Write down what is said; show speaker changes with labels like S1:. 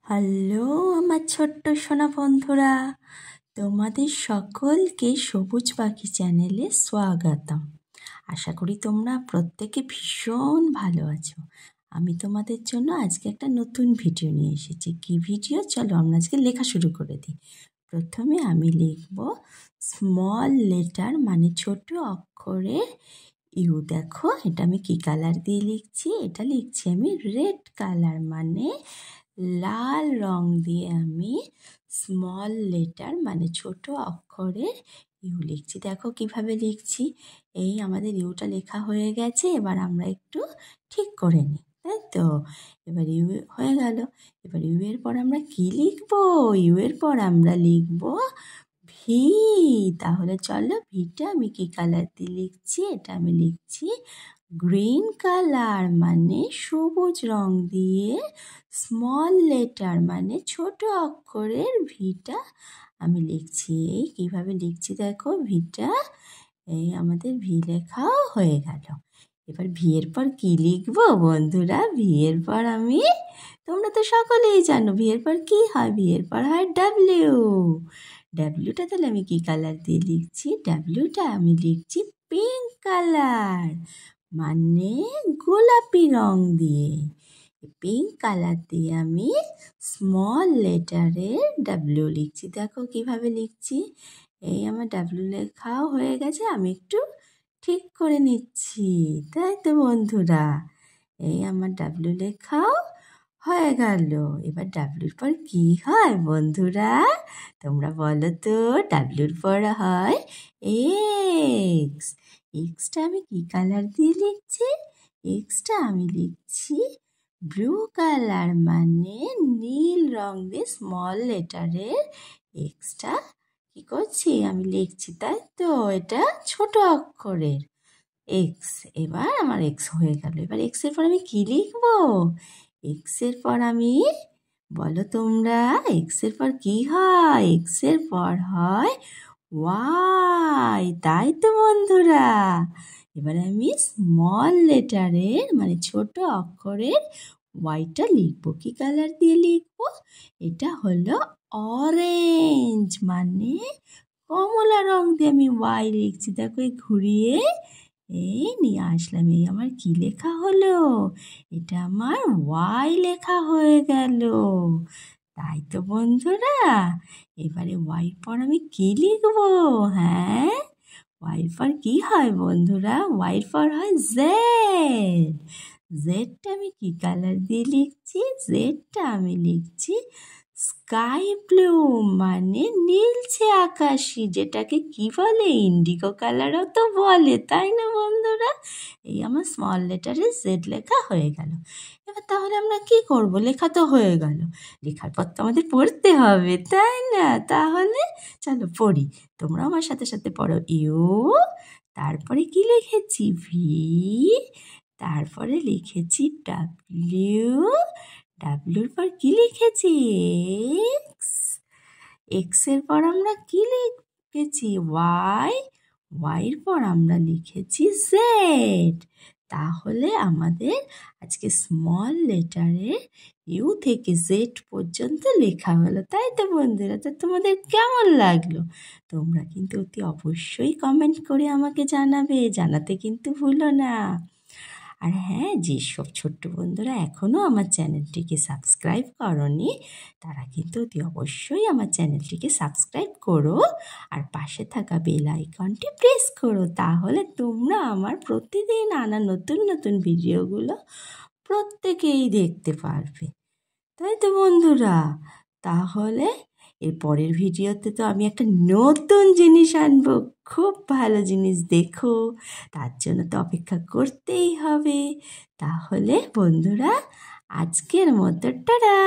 S1: Hello আমার ছোট্ট সোনা বন্ধুরা, তোমাদের সকলকে সবুজ পাখি চ্যানেলে স্বাগতম। আশা করি তোমরা প্রত্যেকে ভীষণ ভালো আছো। আমি তোমাদের জন্য আজকে একটা নতুন ভিডিও নিয়ে এসেছি। কি ভিডিও? চলো আমরা আজকে লেখা শুরু করে দিই। প্রথমে আমি লিখব স্মল লেটার মানে ছোট অক্ষরের ইউ। দেখো এটা আমি কি কালার দিয়ে লিখছি? এটা লিখছি আমি রেড কালার মানে লাল রং দিয়ে আমি স্মল লেটার মানে ছোট অক্ষরের ইউ লিখছি। দেখো কিভাবে লিখছি। এই আমাদের ইউটা লেখা হয়ে গেছে, এবার আমরা একটু ঠিক করে নিই, তাই তো। এবার ইউ হয়ে গেল। এবার ইউ এর পর আমরা কি লিখবো? ইউ এর পর আমরা লিখবো ভি। তাহলে চলো ভিটা আমি কি কালার দিয়ে লিখছি? এটা আমি লিখছি গ্রিন কালার মানে সবুজ রং দিয়ে স্মল লেটার মানে ছোট অক্ষরের ভিটা আমি লিখছি। এই কীভাবে লিখছি দেখো ভিটা। এই আমাদের ভি লেখাও হয়ে গেল। এবার ভি এর পর কি লিখবো বন্ধুরা? ভি এর পর আমি, তোমরা তো সকলেই জানো ভি এর পর কি হয়? ভি এর পর হয় ডাব্লিউ। ডাব্লিউটা তাহলে আমি কি কালার দিয়ে লিখছি? ডাব্লিউটা আমি লিখছি পিঙ্ক কালার মানে গোলাপি রং দিয়ে। পিঙ্ক কালার দিয়ে আমি স্মল লেটারের ডাব্লিউ লিখছি। দেখো কিভাবে লিখছি। এই আমার ডাব্লিউ লেখাও হয়ে গেছে, আমি একটু ঠিক করে নিচ্ছি, তাই তো বন্ধুরা। এই আমার ডাব্লিউ লেখাও হয়ে গেল। এবার ডাব্লিউর পর কি হয় বন্ধুরা? তোমরা বলো তো। ডাব্লিউর পর হয় এক্স। এক্সটা আমি কি কালার দিয়ে লিখছি? এক্সটা আমি লিখছি ব্লু কালার মানে নীল রং দিয়ে স্মল লেটারের এক্সটা কি করছি আমি লিখছি, তাই তো। এটা ছোট অক্ষরের এক্স। এবার আমার এক্স হয়ে গেল। এবার এক্সের পর আমি কি লিখবো? এক্সের পর আমি, বলো তোমরা, এক্সের পর কি হয়? এক্সের পর হয় ওয়াই, তাই তো বন্ধুরা। এবার আমি স্মল লেটারের মানে ছোট অক্ষরের ওয়াইটা লিখবো। কি কালার দিয়ে লিখবো? এটা হলো অরেঞ্জ মানে কমলা রং দিয়ে আমি ওয়াই লিখছি। দেখো এই ঘুরিয়ে এই নিয়ে আসলাম। এই আমার কি লেখা হলো? এটা আমার ওয়াই লেখা হয়ে গেল, তাই তো বন্ধুরা। এবারে ওয়াই পর আমি কি লিখবো? হ্যাঁ, ওয়াই পর কি হয় বন্ধুরা? ওয়াই পর হয় জেড। জেডটা আমি কি কালার দিয়ে লিখছি? জেডটা আমি লিখছি স্কাই ব্লু মানে নীলচে আকাশি, যেটাকে কি বলে? ইন্ডিগো কালারও তো বলে, তাই না বন্ধুরা। এই আমার স্মল লেটারে জেড লেখা হয়ে গেল। এবার তাহলে আমরা কি করব? লেখা তো হয়ে গেল, লেখার পর তো আমাদের পড়তে হবে, তাই না? তাহলে চলো পড়ি। তোমরা আমার সাথে সাথে পড়ো। ইউ, তারপরে কি লিখেছি? ভি, তারপরে লিখেছি ডাব্লিউ, ডাব্লিউর পর কি লিখেছি? এক্স, এক্সের পর আমরা কি লিখেছি? ওয়াই, ওয়াইয়ের পর আমরা লিখেছি জেড। তাহলে আমাদের আজকে স্মল লেটারে ইউ থেকে জেড পর্যন্ত লেখা হলো, তাই তো বন্ধুরা। তো তোমাদের কেমন লাগলো? তোমরা কিন্তু অতি অবশ্যই কমেন্ট করে আমাকে জানাবে, জানাতে কিন্তু ভুলো না। আর হ্যাঁ, যেসব ছোট্ট বন্ধুরা এখনও আমার চ্যানেলটিকে সাবস্ক্রাইব করনি, তারা কিন্তু অতি অবশ্যই আমার চ্যানেলটিকে সাবস্ক্রাইব করো আর পাশে থাকা বেল আইকনটি প্রেস করো। তাহলে তোমরা আমার প্রতিদিন আনা নতুন নতুন ভিডিওগুলো প্রত্যেকেই দেখতে পারবে, তাই তো বন্ধুরা। তাহলে এর পরের ভিডিওতে তো আমি একটা নতুন জিনিস আনবো, খুব ভালো জিনিস, দেখো। তার জন্য তো অপেক্ষা করতেই হবে। তাহলে বন্ধুরা আজকের মতো টাটা।